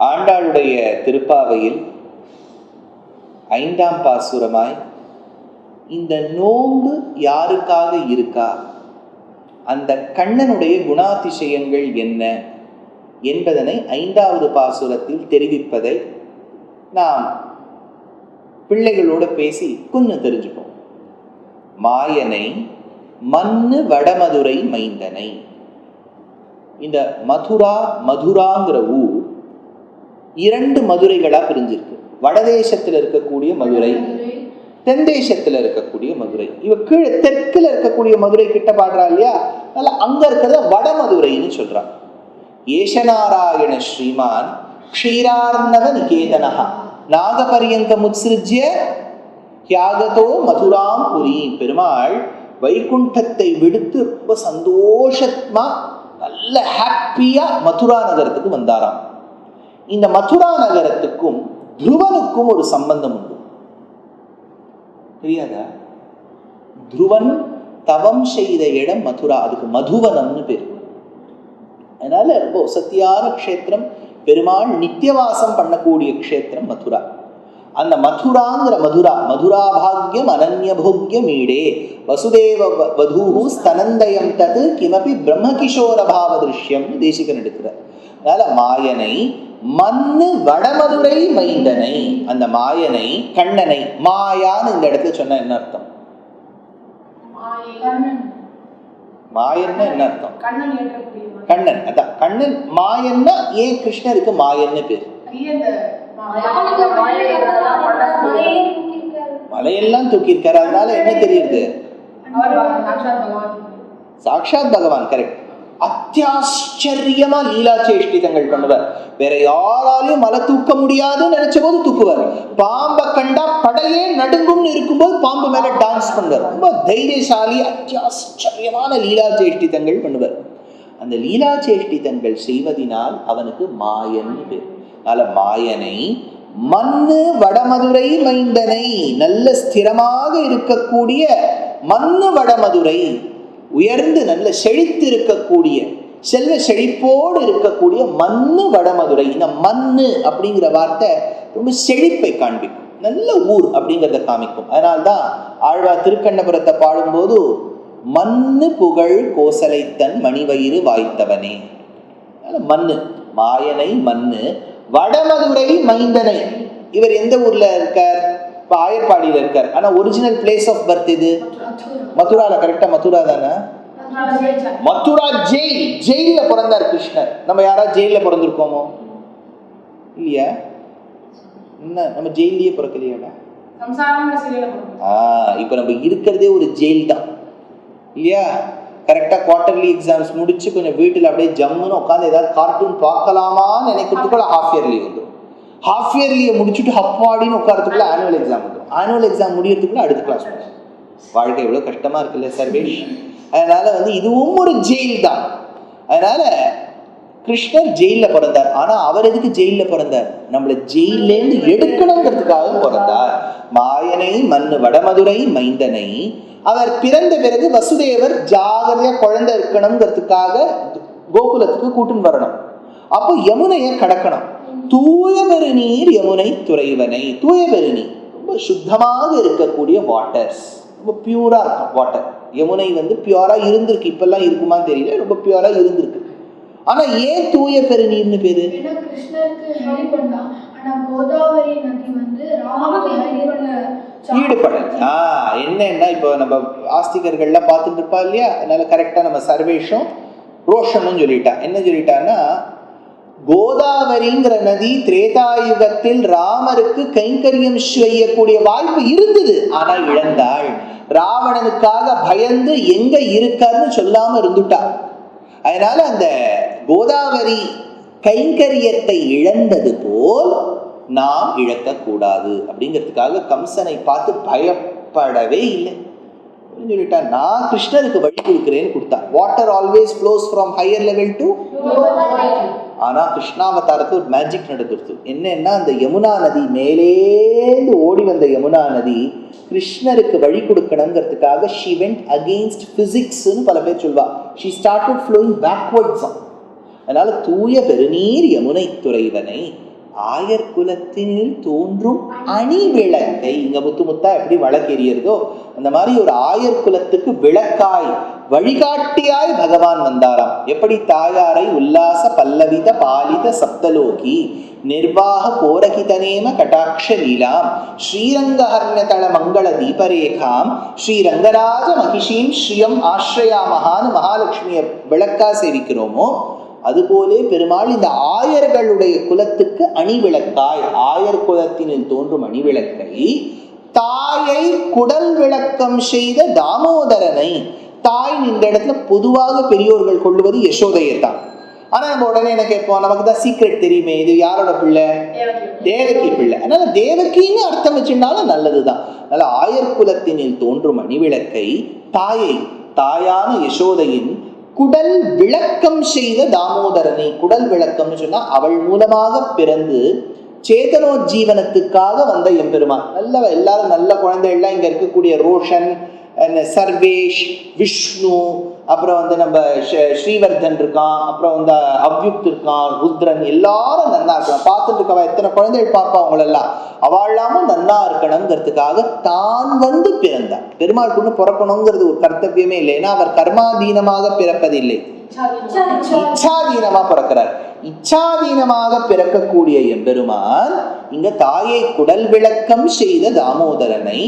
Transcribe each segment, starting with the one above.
ஆண்டாளுடைய திருப்பாவையில் 5ஆம் பாசுரமாய் இந்த நோன்பு யாருக்காக இருக்கா, அந்த கண்ணனுடைய குணாதிசயங்கள் என்ன என்பதனை 5வது பாசுரத்தில் தெரிவிப்பதை நாம் பிள்ளைகளோடு பேசி கொஞ்சம் தெரிஞ்சுப்போம். மாயனை மன்னு வடமதுரை மைந்தனை. இந்த மதுராங்கிற ஊர் 2 மதுரைகளா பிரிஞ்சிருக்கு. வடதேசத்தில் இருக்கக்கூடிய மதுரை, தென் தேசத்துல இருக்கக்கூடிய மதுரை. இவ கீழே தெற்குல இருக்கக்கூடிய மதுரை கிட்ட பாடுறா இல்லையா, அதனால அங்க இருக்கிறத வடமதுரைன்னு சொல்றான். ஏஷநாராயண ஸ்ரீமான் க்ஷீரார்ணவ நிகேதனஹ நாகபரியங்க முத்ஸ்ருஜ்ய தியாகதோ மதுராம் புரி. பெருமாள் வைகுண்டத்தை விடுத்து ரொம்ப சந்தோஷமா நல்ல ஹாப்பியா மதுரா நகரத்துக்கு வந்தாராம். இந்த மதுரா நகரத்துக்கும் துருவனுக்கும் ஒரு சம்பந்தம் உண்டு, தெரியாதா? துருவன் தவம் செய்த இடம் மதுரா, அதுக்கு மதுவனம்னு பேர். அதனால ரொம்ப சத்தியான க்ஷேத்திரம், பெருமாள் நித்தியவாசம் பண்ணக்கூடிய க்ஷேத்திரம் மதுரா. அந்த மதுராங்கிற மதுரா பாக்யம் அனன்ய போக்யம் ஈடே வசுதேவ வதூஹு ஸ்தனந்தயம் தது கிமபி பிரம்மகிஷோர பாவ திருஷ்யம் தேசிகன் எடுக்கிறார். அதனால மாயனை மன்னு வடமதுரை மைந்தனை, அந்த மாயனை கண்ணனை, மாயான்னு இந்த இடத்துல சொன்ன என்ன அர்த்தம்? மாயன்னா என்ன அர்த்தம்? கண்ணன். அதான் கண்ணன். மாயன்னா ஏன் கிருஷ்ணருக்கு மாயன்னு பேர்? மலையெல்லாம் தூக்கியிருக்காரு, அதனால என்ன தெரியுது? சாக்ஷாத் பகவான். கரெக்ட். அத்தியாச்சரியமா லீலா சேஷ்டிதங்கள் பண்ணுவார். வேற யாராலையும் மலை தூக்க முடியாதுன்னு நினைச்ச போது தூக்குவார். பாம்பை கண்டா படையே நடுங்கும்னு இருக்கும்போது பாம்பு மேல டான்ஸ் பண்ணுவார். ரொம்ப தைரியசாலி, அத்தியாச்சரியமான லீலா சேஷ்டிதங்கள் பண்ணுவார். அந்த லீலா சேஷ்டிதங்கள் செய்வதனால் அவனுக்கு மாயன் பேர். அதனால மாயனை மன்னு வடமதுரை மைந்தனை, நல்ல ஸ்திரமாக இருக்கக்கூடிய மன்னு வடமதுரை, உயர்ந்து நல்ல செழித்து இருக்கக்கூடிய செல்வ செழிப்போடு இருக்கக்கூடிய மன்னு வடமதுரை. இந்த மண்ணு அப்படிங்கிற வார்த்தை ரொம்ப செழிப்பை காண்பிக்கும், நல்ல ஊர் அப்படிங்கிறத காமிக்கும். அதனால்தான் ஆழ்வார் திருக்கண்ணபுரத்தை பாடும்போது மண்ணு புகழ் கோசலைத்தன் மணிவயிறு வாய்த்தவனே. மண்ணு, மாயனை மண்ணு, வடமதுரை மைந்தனை. இவர் எந்த ஊர்ல இருக்கார்? இப்ப ஆயர்பாடியில இருக்கார். ஆனா ஒரிஜினல் பிளேஸ் ஆஃப் பர்த் இது மதுரால. கரெக்டா மதுரா தானே? மதுரா ஜெயில். ஜெயில பிறந்தார் கிருஷ்ணர். நம்ம யாராவது ஜெயில பிறந்திருக்கோமோ? இல்லையா? என்ன நம்ம ஜெயிலே பிறக்கலையாடா? இப்ப நம்ம இருக்கிறதே ஒரு ஜெயில் தான் இல்லையா? கரெக்டாக குவார்டர்லி எக்ஸாம்ஸ் முடிச்சு கொஞ்சம் வீட்டில் அப்படியே ஜம்முன்னு உட்காந்து ஏதாவது கார்ட்டூன் பார்க்கலாமான்னு நினைக்கிறதுக்குள்ள ஹாஃப் இயர்லி வந்துடும். ஹாஃப் இயர்லியை முடிச்சுட்டு ஹப்பாடின்னு உட்காரத்துக்குள்ள ஆனுவல் எக்ஸாம் வந்துடும். ஆனுவல் எக்ஸாம் முடியறதுக்குள்ள அடுத்த கிளாஸ் வரும். வாழ்க்கை எவ்வளோ கஷ்டமா இருக்குல்ல சர்வேஷ். அதனால இதுவும் ஒரு ஜெயில் தான். அதனால கிருஷ்ணர் ஜெயிலில் பிறந்தார். ஆனா அவர் எதுக்கு ஜெயிலில் பிறந்தார்? நம்மளை ஜெயிலேருந்து எடுக்கணுங்கிறதுக்காக பிறந்தார். மாயனை மண்ணு வடமதுரை மைந்தனை அவர் பிறந்த பிறகு வசுதேவர் ஜாகிரதையா குழந்தை இருக்கணுங்கிறதுக்காக கோகுலத்துக்கு கூட்டுன்னு வரணும். அப்போ யமுனையை கடக்கணும். தூய பெருநீர் யமுனை துறைவனை. தூய பெருநீர் ரொம்ப சுத்தமாக இருக்கக்கூடிய வாட்டர்ஸ், ரொம்ப பியூரா இருக்கும் வாட்டர். யமுனை பியூரா இருந்திருக்கு. இப்பெல்லாம் இருக்குமான்னு தெரியல, ரொம்ப பியூரா இருந்திருக்கு. ஆனா ஏன் தூய பெருநீர்னு பேரு? ஈடுபடல். என்னன்னா இப்போ நம்ம ஆஸ்திகர்கள்லாம் பார்த்துட்டு இருப்பா இல்லையா, அதனால கரெக்டா நம்ம சர்வேஷம் ரோஷனும் சொல்லிட்டா. என்ன சொல்லிட்டான்னா, கோதாவரிங்கிற நதி திரேதாயுகத்தில் ராமருக்கு கைங்கரியம் செய்யக்கூடிய வாய்ப்பு இருந்தது, ஆனா இழந்தாள். ராவணனுக்காக பயந்து எங்க இருக்காருன்னு சொல்லாம இருந்துட்டா. அதனால அந்த கோதாவரி கைங்கரியத்தை இழந்தது போல் நாம் இழக்கக்கூடாது அப்படிங்கிறதுக்காக கம்சனை பார்த்து பயப்படவே இல்லை. சொல்லிட்டா, நான் கிருஷ்ணருக்கு வழி கொடுக்கிறேன்னு கொடுத்தா. Water always flows from higher level to. ஆனா கிருஷ்ணாவதாரத்தில் ஒரு மேஜிக் நடந்துருச்சு. என்னன்னா, அந்த யமுனா நதி மேலேந்து ஓடி வந்த யமுனா நதி கிருஷ்ணருக்கு வழி கொடுக்கணுங்கிறதுக்காக she went against physics ன்னு பல பேர் சொல்வா. she started flowing backwards. அதனால தூய பெருநீர் யமுனை துறைவனை ஆயர் குலத்தினில் தோன்றும் அணி விளக்கை. இங்க முத்து முத்தா எப்படி வழக்கெறியறதோ அந்த மாதிரி ஒரு ஆயர் குலத்துக்கு விளக்காய் வழிகாட்டியாய் பகவான் வந்தாராம். எப்படி தாயாரை உல்லாச பல்லவித பாலித சப்தலோகி நிர்வாக கோரகிதனேம கட்டாட்ச லீலாம் ஸ்ரீரங்கஹர்ணதள மங்கள தீபரேகாம் ஸ்ரீரங்கராஜ மகிஷீம் ஸ்ரீயம் ஆஸ்ரயாமகான்னு மகாலட்சுமியை விளக்கா சேவிக்கிறோமோ, அதுபோலே பெருமாள் இந்த ஆயர்களுடைய குலத்துக்கு அணிவிளக்காய், ஆயர் குலத்தினில் தோன்றும் அணிவிளக்கை தாயை குடல் விளக்கம் செய்த தாமோதரனை. தாய் இந்த இடத்துல பொதுவாக பெரியோர்கள் கொள்ளுவது யசோதையைத்தான். ஆனா நம்ம உடனே என்ன கேட்போம், நமக்கு தான் சீக்ரெட் தெரியுமே, இது யாரோட பிள்ளை? தேவகி பிள்ளை. அதனால தேவகின்னு அர்த்தம் வச்சுட்டாலும் நல்லதுதான். அதனால ஆயர் குலத்தினில் தோன்றும் அணிவிளக்கை தாயை, தாயான யசோதையின் குடல் விளக்கம் செய்த தாமோதரனை. குடல் விளக்கம்னு சொன்னா அவள் மூலமாக பிறந்து சேதனோஜீவனத்துக்காக வந்த எம்பெருமான். நல்ல எல்லாரும் நல்ல குழந்தைகள்லாம் இங்க இருக்கக்கூடிய ரோஷன், சர்வேஷ், விஷ்ணு, அப்புறம் நம்ம ஸ்ரீவர்தன் இருக்கான், அப்புறம் அவ்யுக்த் இருக்கான், ருத்ரன், எல்லாரும் நன்னா இருக்கணும். பார்த்துட்டு இருக்கவா எத்தனை குழந்தைகள் பார்ப்பா அவங்களெல்லாம், அவளாமும் நன்னா இருக்கணுங்கிறதுக்காக தான் பிறந்தார். பெருமாளுக்கு ஒண்ணு பிறக்கணுங்கிறது ஒரு கர்த்தவியமே இல்லை. ஏன்னா அவர் கர்மாதீனமாக பிறப்பதில்லை, இச்சாதீனமா பிறக்கிறார். இச்சாதீனமாக பிறக்கக்கூடிய எம்பெருமான் இங்க தாயை குடல் விளக்கம் செய்த தாமோதரனை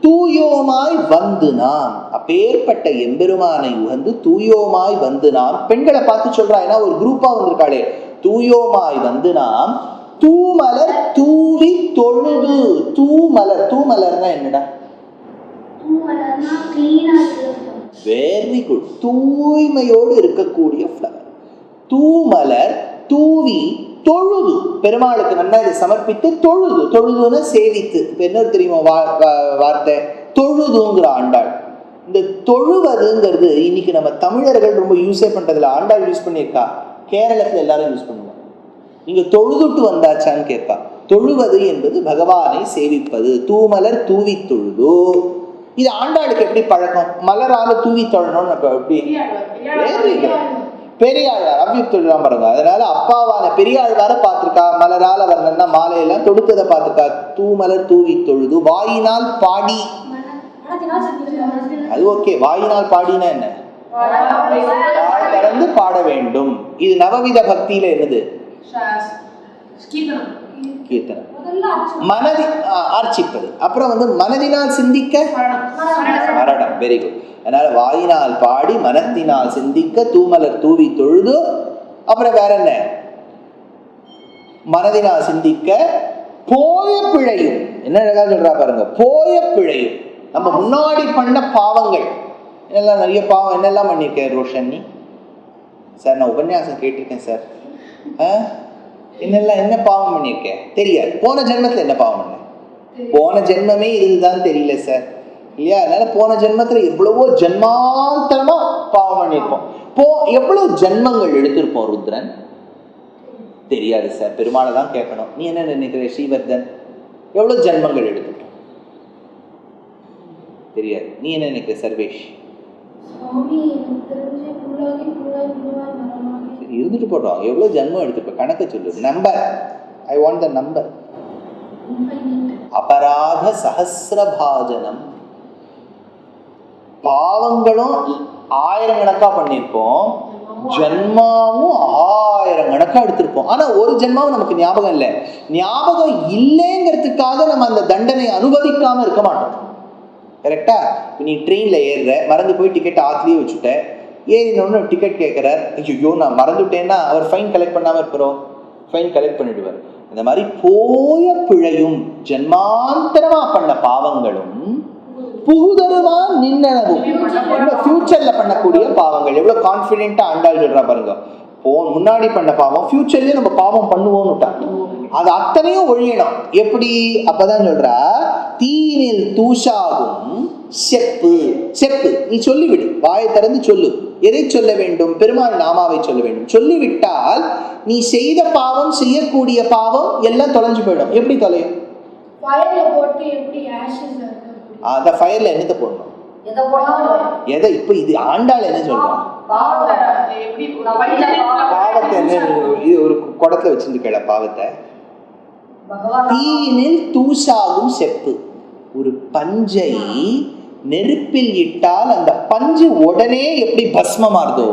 தூயோமாய் வந்து நாம், அப்பேற்பட்ட எம்பெருமானை உகந்து தூயோமாய் வந்து நாம். பெண்களை பார்த்து சொல்றா, ஏன்னா ஒரு குரூப்பா வந்திருக்காளே, தூயோமாய் வந்து நாம் தூமலர் தூவி தொழுது. தூமலர், தூமலர்னா என்னடா? வெரி குட், தூய்மையோடு இருக்கக்கூடிய ஃப்ளவர். தூமலர் தூவி தொழுது, பெருமாளுக்கு நல்லா இதை சமர்ப்பித்து தொழுது. தொழுதுன்னு சேவித்து. இப்ப என்ன தெரியுமா வார்த்தை? தொழுதுங்கிற ஆண்டாள். இந்த தொழுவதுங்கிறது இன்னைக்கு நம்ம தமிழர்கள் ரொம்ப யூஸே பண்றதுல. ஆண்டாள் யூஸ் பண்ணியிருக்கா, கேரளத்துல எல்லாரும் யூஸ் பண்ணுவாங்க. நீங்க தொழுதுட்டு வந்தாச்சான்னு கேட்பா. தொழுவது என்பது பகவானை சேவிப்பது. தூமலர் தூவி தொழுது. இது ஆண்டாளுக்கு எப்படி பழக்கம்? மலரால தூவி தொழணும்னு எப்படி? பெரியாழ்வார் அவ்யுக்தான் பாருங்க. அதனால அப்பாவான பெரியாழ்வார பார்த்திருக்கா. மலரால வர்ணன்னா மாலையெல்லாம் தொடுத்ததை பார்த்திருக்கா. தூமலர் தூவி தொழுது. வாயினால் பாடி, அது ஓகே. வாயினால் பாடினா என்ன? திறந்து பாட வேண்டும். இது நவவித பக்தியில என்னது? கீர்த்தனம். மனதி ஆர்ச்சிப்பது. அப்புறம் மனதினால் சிந்திக்க மரணம். Very good. அதனால வாயினால் பாடி மனத்தினால் சிந்திக்க தூமலர் தூவி தொழுது. அப்புறம் வேற என்ன? மனதினால் சிந்திக்க போய பிழையும். என்ன அழகா சொல்றா பாருங்க, போய பிழையும். நம்ம முன்னாடி பண்ண பாவங்கள் என்னெல்லாம் நிறைய பாவம் என்னெல்லாம் பண்ணியிருக்கேன் ரோஷன் நீ? சார் நான் உபன்யாசம் கேட்டிருக்கேன் சார். என்னெல்லாம் என்ன பாவம் பண்ணியிருக்கேன் தெரியாது. போன ஜென்மத்தில் என்ன பாவம் பண்ணேன்? போன ஜென்மமே இதுதான் தெரியல சார் இல்லையா? அதனால போன ஜென்மத்துல எவ்வளவோ ஜென்மாந்தரமா பாவம் பண்ணியிருப்போம். எவ்வளவு ஜென்மங்கள் எடுத்திருப்போம் ருத்ரன்? தெரியாது சார். பெருமாளை தான் கேட்கணும். நீ என்ன நினைக்கிற ஸ்ரீவர்தன்? எவ்வளவு ஜென்மங்கள் எடுத்துட்டோம் தெரியாது. நீ என்ன நினைக்கிற சர்வேஷ்? இருந்துட்டு போட்டோம். எவ்வளவு ஜென்மம் எடுத்துப்போம் கணக்கு சொல்லு. Number. I want the number. அபராத சஹஸ்ரபாஜனம். பாவங்களும் 1000 கணக்கா பண்ணியிருப்போம், ஜென்மாவும் 1000 கணக்கா எடுத்திருப்போம். ஆனா ஒரு ஜென்மாவும் நமக்கு ஞாபகம் இல்லை. ஞாபகம் இல்லைங்கிறதுக்காக நம்ம அந்த தண்டனை அனுபவிக்காம இருக்க மாட்டோம். கரெக்டா? நீ ட்ரெயின்ல ஏறுற, மறந்து போய் டிக்கெட் ஆத்துலயே வச்சுட்ட, ஏறினோன்னு டிக்கெட் கேட்கிறார். ஐயோ நான் மறந்துட்டேன்னா அவர் ஃபைன் கலெக்ட் பண்ணாம இருக்கிறோம், ஃபைன் கலெக்ட் பண்ணிடுவார். இந்த மாதிரி போய பிழையும் ஜென்மாந்தரமா பண்ண பாவங்களும் புகுதருவா நின்னவும் ஃபியூச்சர்ல பண்ணக்கூடிய பாவங்கள். எவ்வளவு கான்பிடென்ட்டா ஆண்டாள் சொல்றா பாருங்க. முன்னாடி பண்ண பாவம் ஃபியூச்சர்லயே நம்ம பாவம் பண்ணுவோம்னுட்டா. அது அத்தனையும் ஒழியணும். எப்படி? அப்பதான் சொல்றா, தீனில் தூஷாகும் செப்பு. செப்பு நீ சொல்லிவிடு, வாயை திறந்து சொல்லு. எதை சொல்ல வேண்டும்? பெருமாள் நாமாவை சொல்ல வேண்டும். சொல்லிவிட்டால் நீ செய்த பாவம், செய்யக்கூடிய பாவம் எல்லாம் தொலைஞ்சு போயிடும். எப்படி தொலையும்? அந்த ஃபயர்ல என்னத்தை போடணும்? எதை? இப்ப இது ஆண்டாள் என்ன சொல்றான்? பாவத்தை என்ன இது ஒரு குடத்துல வச்சிருந்து கேள. பாவத்தை தீயினில் தூசாகும் செப்பு. ஒரு பஞ்சை நெருப்பில் இட்டால் அந்த பஞ்சு உடனே எப்படி பஸ்மமாறுதோ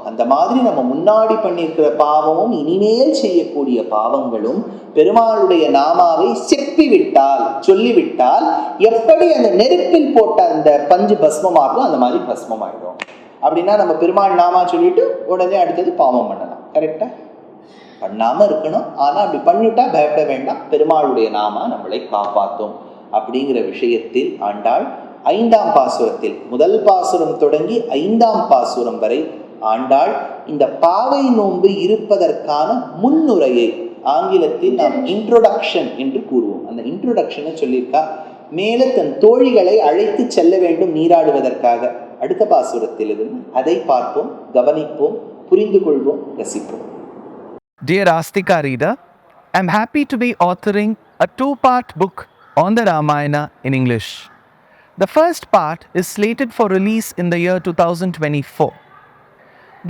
அந்த மாதிரி நம்ம முன்னாடி பண்ணியிருக்கிற பாவமும் இனிமேல் செய்யக்கூடிய பாவங்களும் பெருமாளுடைய நாமாவை செப்பி விட்டால், சொல்லிவிட்டால் எப்படி அந்த நெருப்பில் போட்ட அந்த பஞ்சு பஸ்மமாறுதோ அந்த மாதிரி பஸ்மமாயிடும். அப்படின்னா நம்ம பெருமாள் நாமா சொல்லிட்டு உடனே அடுத்தது பாவம் பண்ணலாம். கரெக்டா? பண்ணாம இருக்கணும். ஆனா அப்படி பண்ணிட்டா பயப்பட வேண்டாம், பெருமாளுடைய நாமா நம்மளை காப்பாற்றும் அப்படிங்கிற விஷயத்தில் ஆண்டாள் 5ஆம் பாசுரத்தில், முதல் பாசுரம் தொடங்கி 5ஆம் பாசுரம் வரை ஆண்டாள் இந்த பாவை நோன்பு இருப்பதற்கான முன்னுரையை ஆங்கிலத்தில் நாம் இன்ட்ரோடக்ஷன் என்று கூறுவோம். அந்த இன்ட்ரோடக்ஷனை சொல்லியிருக்கா. மேலே தன் தோழிகளை அழைத்து செல்ல வேண்டும் நீராடுவதற்காக. அடுத்த பாசுரத்தில் இருந்து அதை பார்ப்போம், கவனிப்போம், புரிந்து கொள்வோம், ரசிப்போம். Dear Astika reader, I am happy to be authoring a 2-part book on the Ramayana in English. The first part is slated for release in the year 2024.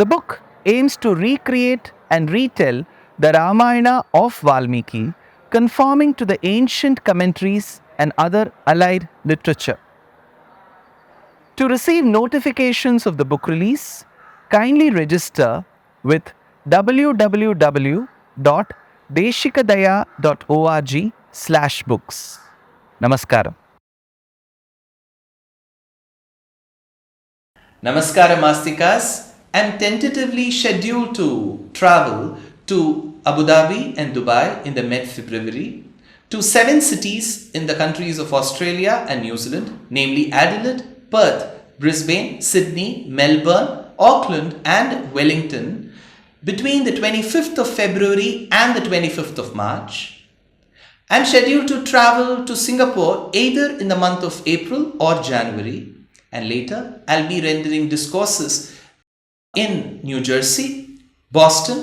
The book aims to recreate and retell the Ramayana of Valmiki, conforming to the ancient commentaries and other allied literature. To receive notifications of the book release, kindly register with www.deshikadaya.org/books. Namaskaram. Namaskaram Astikas. I am tentatively scheduled to travel to Abu Dhabi and Dubai in the mid-February, to 7 cities in the countries of Australia and New Zealand, namely Adelaide, Perth, Brisbane, Sydney, Melbourne, Auckland and Wellington, between the 25th of February and the 25th of March. I am scheduled to travel to Singapore either in the month of April or January, and later I'll be rendering discourses in New Jersey, Boston,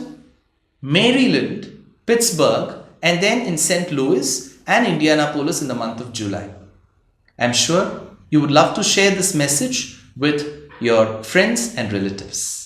Maryland, Pittsburgh, and then in St. Louis and Indianapolis in the month of July. I'm sure you would love to share this message with your friends and relatives.